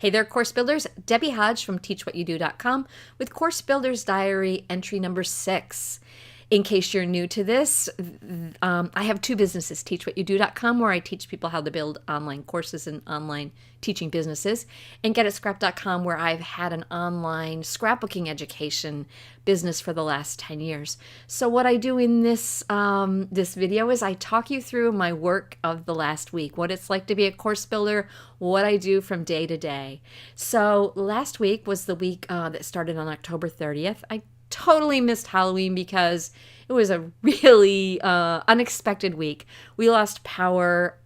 Hey there, Course Builders. Debbie Hodge from TeachWhatYouDo.com with Course Builders Diary entry number 6. In case you're new to this, I have two businesses, TeachWhatYouDo.com, where I teach people how to build online courses and online teaching businesses, and GetItScrapped.com, where I've had an online scrapbooking education business for the last 10 years. So what I do in this video is I talk you through my work of the last week, what it's like to be a course builder, what I do from day to day. So last week was the week that started on October 30th. I totally missed Halloween because it was a really unexpected week. We lost power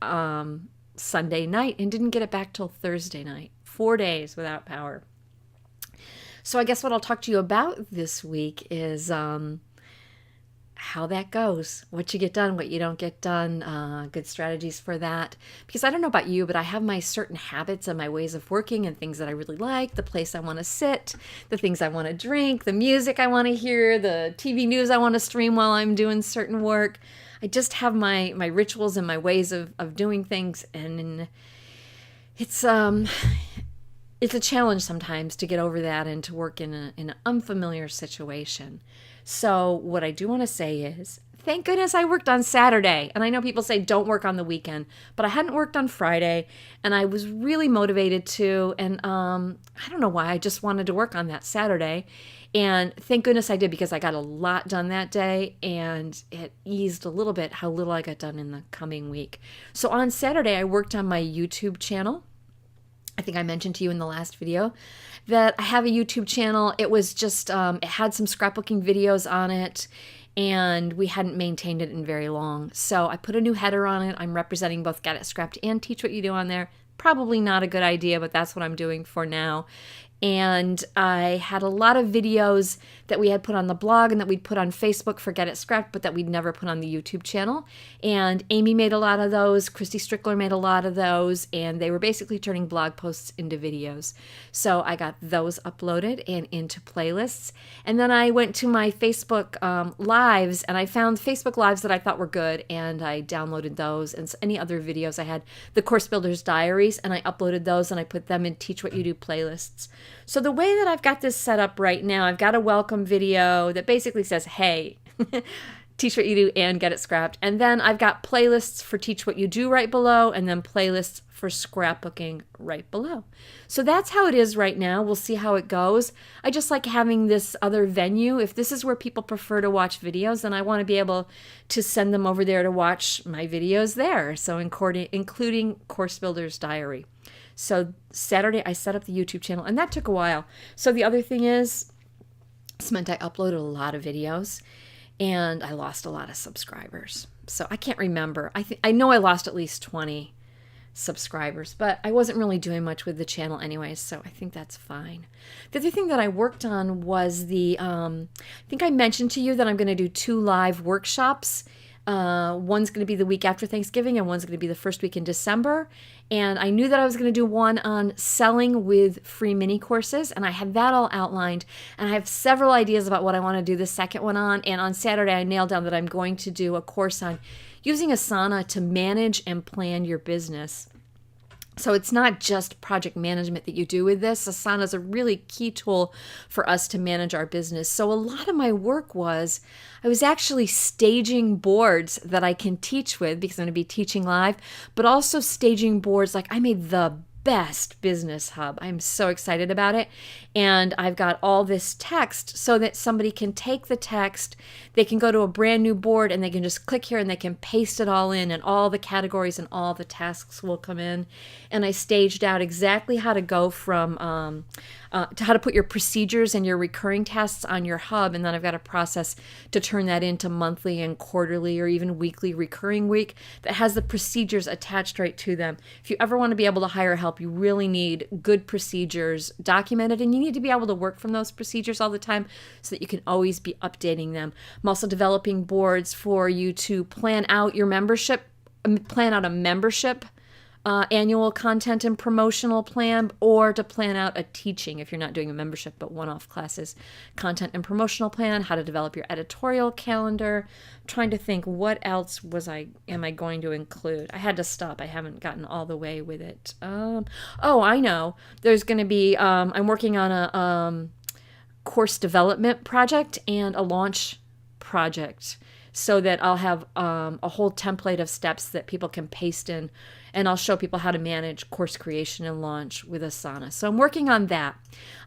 Sunday night and didn't get it back till Thursday night. 4 days without power. So I guess what I'll talk to you about this week is how that goes, what you get done, what you don't get done, good strategies for that. Because I don't know about you, but I have my certain habits and my ways of working and things that I really like, the place I want to sit, the things I want to drink, the music I want to hear, the TV news I want to stream while I'm doing certain work. I just have my rituals and my ways of doing things, and it's a challenge sometimes to get over that and to work in an unfamiliar situation. So what I do want to say is, thank goodness I worked on Saturday. And I know people say don't work on the weekend, but I hadn't worked on Friday, and I was really motivated to. And I don't know why, I just wanted to work on that Saturday. And thank goodness I did, because I got a lot done that day, and it eased a little bit how little I got done in the coming week. So on Saturday, I worked on my YouTube channel. I think I mentioned to you in the last video that I have a YouTube channel. It was just, it had some scrapbooking videos on it, and we hadn't maintained it in very long. So I put a new header on it. I'm representing both Get It Scrapped and Teach What You Do on there. Probably not a good idea, but that's what I'm doing for now. And I had a lot of videos that we had put on the blog and that we'd put on Facebook for Get It Scrapped, but that we'd never put on the YouTube channel. And Amy made a lot of those, Christy Strickler made a lot of those, and they were basically turning blog posts into videos. So I got those uploaded and into playlists. And then I went to my Facebook Lives, and I found Facebook Lives that I thought were good, and I downloaded those and any other videos I had, the Course Builders Diaries, and I uploaded those and I put them in Teach What You Do playlists. So the way that I've got this set up right now, I've got a welcome video that basically says, hey, Teach What You Do and Get It Scrapped. And then I've got playlists for Teach What You Do right below, and then playlists for scrapbooking right below. So that's how it is right now. We'll see how it goes. I just like having this other venue. If this is where people prefer to watch videos, then I want to be able to send them over there to watch my videos there. So including Course Builders Diary. So Saturday, I set up the YouTube channel, and that took a while. So the other thing is, this meant I uploaded a lot of videos, and I lost a lot of subscribers. So I can't remember. I know I lost at least 20 subscribers, but I wasn't really doing much with the channel anyways, so I think that's fine. The other thing that I worked on was I think I mentioned to you that I'm going to do 2 live workshops. One's going to be the week after Thanksgiving, and one's going to be the first week in December. And I knew that I was going to do one on selling with free mini courses, and I had that all outlined. And I have several ideas about what I want to do the second one on. And on Saturday, I nailed down that I'm going to do a course on using Asana to manage and plan your business. So it's not just project management that you do with this. Asana is a really key tool for us to manage our business. So a lot of my work was, I was actually staging boards that I can teach with, because I'm going to be teaching live, but also staging boards. Like, I made the best business hub. I'm so excited about it. And I've got all this text so that somebody can take the text, they can go to a brand new board, and they can just click here and they can paste it all in, and all the categories and all the tasks will come in. And I staged out exactly how to go from to how to put your procedures and your recurring tasks on your hub. And then I've got a process to turn that into monthly and quarterly or even weekly recurring week that has the procedures attached right to them. If you ever want to be able to hire help, you really need good procedures documented, and you need to be able to work from those procedures all the time so that you can always be updating them. I'm also developing boards for you to plan out your membership, plan out a membership annual content and promotional plan, or to plan out a teaching if you're not doing a membership but one-off classes, content and promotional plan, how to develop your editorial calendar. I'm trying to think what else am I going to include. I had to stop. I haven't gotten all the way with it. Oh, I know. There's going to be I'm working on a course development project and a launch project, so that I'll have a whole template of steps that people can paste in, and I'll show people how to manage course creation and launch with Asana. So I'm working on that.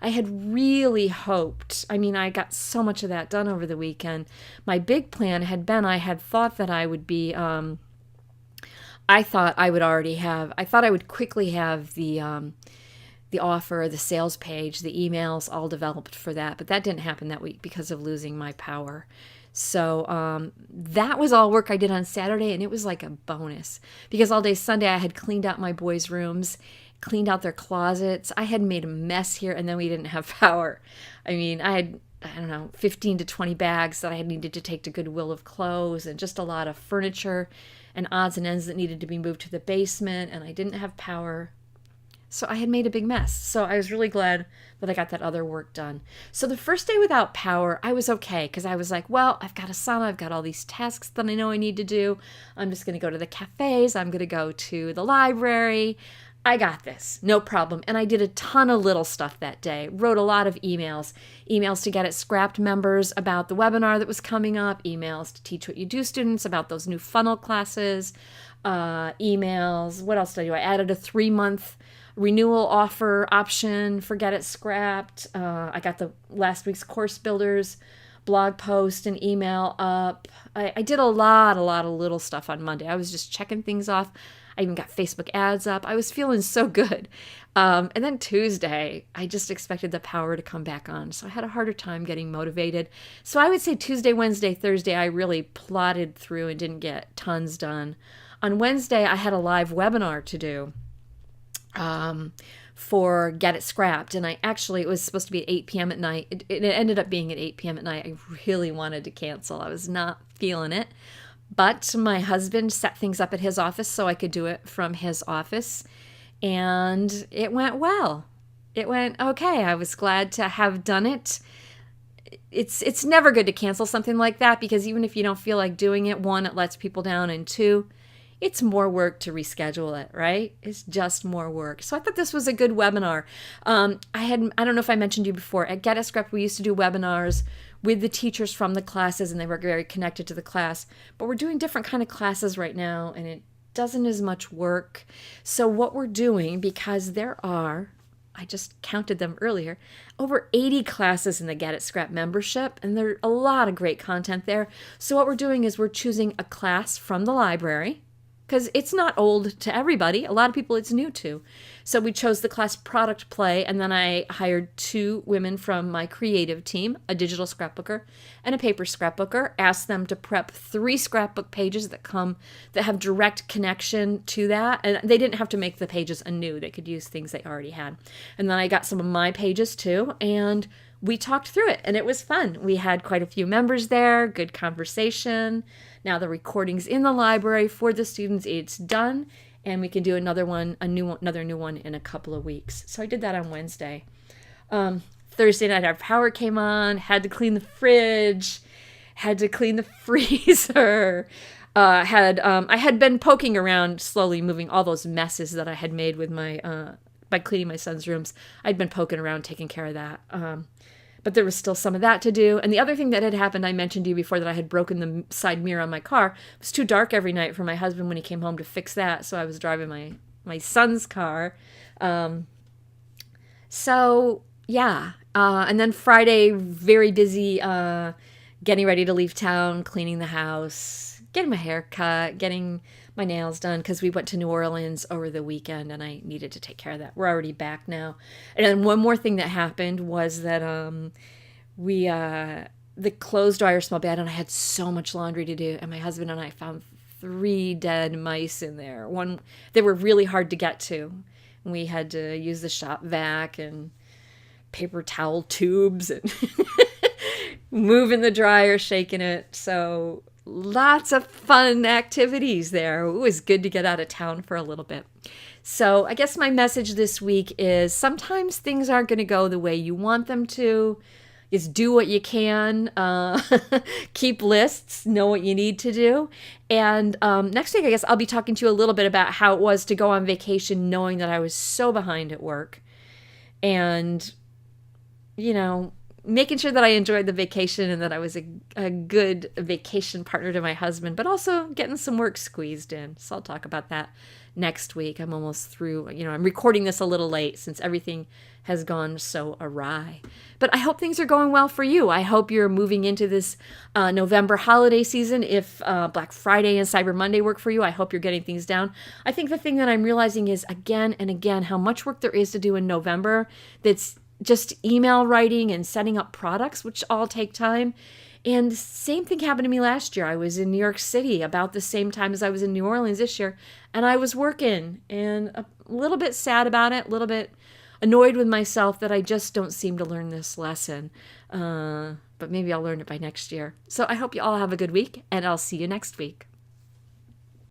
I had really hoped, I got so much of that done over the weekend. My big plan had been, I had thought that I would be, I thought I would quickly have the offer, the sales page, the emails all developed for that, but that didn't happen that week because of losing my power. So that was all work I did on Saturday, and it was like a bonus because all day Sunday I had cleaned out my boys' rooms, cleaned out their closets. I had made a mess here, and then we didn't have power. I had, 15 to 20 bags that I needed to take to Goodwill of clothes, and just a lot of furniture and odds and ends that needed to be moved to the basement, and I didn't have power. So I had made a big mess. So I was really glad that I got that other work done. So the first day without power, I was okay because I was like, well, I've got Asana, I've got all these tasks that I know I need to do. I'm just going to go to the cafes. I'm going to go to the library. I got this, no problem. And I did a ton of little stuff that day. Wrote a lot of emails to Get It Scrapped members about the webinar that was coming up, emails to Teach What You Do students about those new funnel classes, emails. What else did I do? I added a 3-month renewal offer option for Get It Scrapped. I got the last week's Course Builders blog post and email up. I did a lot of little stuff on Monday. I was just checking things off. I even got Facebook ads up. I was feeling so good. And then Tuesday, I just expected the power to come back on. So I had a harder time getting motivated. So I would say Tuesday, Wednesday, Thursday, I really plodded through and didn't get tons done. On Wednesday, I had a live webinar to do for Get It Scrapped. And it was supposed to be at 8 p.m. at night. It ended up being at 8 p.m. at night. I really wanted to cancel. I was not feeling it. But my husband set things up at his office so I could do it from his office. And it went well. It went okay. I was glad to have done it. It's never good to cancel something like that because even if you don't feel like doing it, 1, it lets people down, and 2, it's more work to reschedule it, right? It's just more work. So I thought this was a good webinar. I don't know if I mentioned to you before, at Get It Scrapped, we used to do webinars with the teachers from the classes, and they were very connected to the class. But we're doing different kind of classes right now, and it doesn't as much work. So what we're doing, because there are, I just counted them earlier, over 80 classes in the Get It Scrapped membership, and there are a lot of great content there. So what we're doing is we're choosing a class from the library, because it's not old to everybody. A lot of people it's new to. So we chose the class Product Play, and then I hired 2 women from my creative team, a digital scrapbooker and a paper scrapbooker, asked them to prep 3 scrapbook pages that have direct connection to that. And they didn't have to make the pages anew. They could use things they already had. And then I got some of my pages too, and we talked through it, and it was fun. We had quite a few members there, good conversation. Now the recording's in the library for the students. It's done, and we can do another new one in a couple of weeks. So I did that on Wednesday. Thursday night, our power came on. Had to clean the fridge. Had to clean the freezer. I had been poking around, slowly moving all those messes that I had made with by cleaning my son's rooms. I'd been poking around, taking care of that. But there was still some of that to do. And the other thing that had happened, I mentioned to you before, that I had broken the side mirror on my car. It was too dark every night for my husband when he came home to fix that. So I was driving my son's car. So yeah. And then Friday, very busy, getting ready to leave town, cleaning the house, getting my hair cut, getting my nails done, because we went to New Orleans over the weekend and I needed to take care of that. We're already back now. And then one more thing that happened was that the clothes dryer smelled bad, and I had so much laundry to do, and my husband and I found 3 dead mice in there. They were really hard to get to. We had to use the shop vac and paper towel tubes and moving the dryer, shaking it. So lots of fun activities there. It was good to get out of town for a little bit. So I guess my message this week is sometimes things aren't going to go the way you want them to. Just do what you can, keep lists, know what you need to do. And next week, I guess I'll be talking to you a little bit about how it was to go on vacation knowing that I was so behind at work. And, making sure that I enjoyed the vacation and that I was a good vacation partner to my husband, but also getting some work squeezed in. So I'll talk about that next week. I'm almost through, I'm recording this a little late since everything has gone so awry. But I hope things are going well for you. I hope you're moving into this November holiday season. If Black Friday and Cyber Monday work for you, I hope you're getting things down. I think the thing that I'm realizing is again and again how much work there is to do in November that's just email writing and setting up products, which all take time. And the same thing happened to me last year. I was in New York City about the same time as I was in New Orleans this year, and I was working and a little bit sad about it, a little bit annoyed with myself that I just don't seem to learn this lesson. But maybe I'll learn it by next year. So I hope you all have a good week, and I'll see you next week.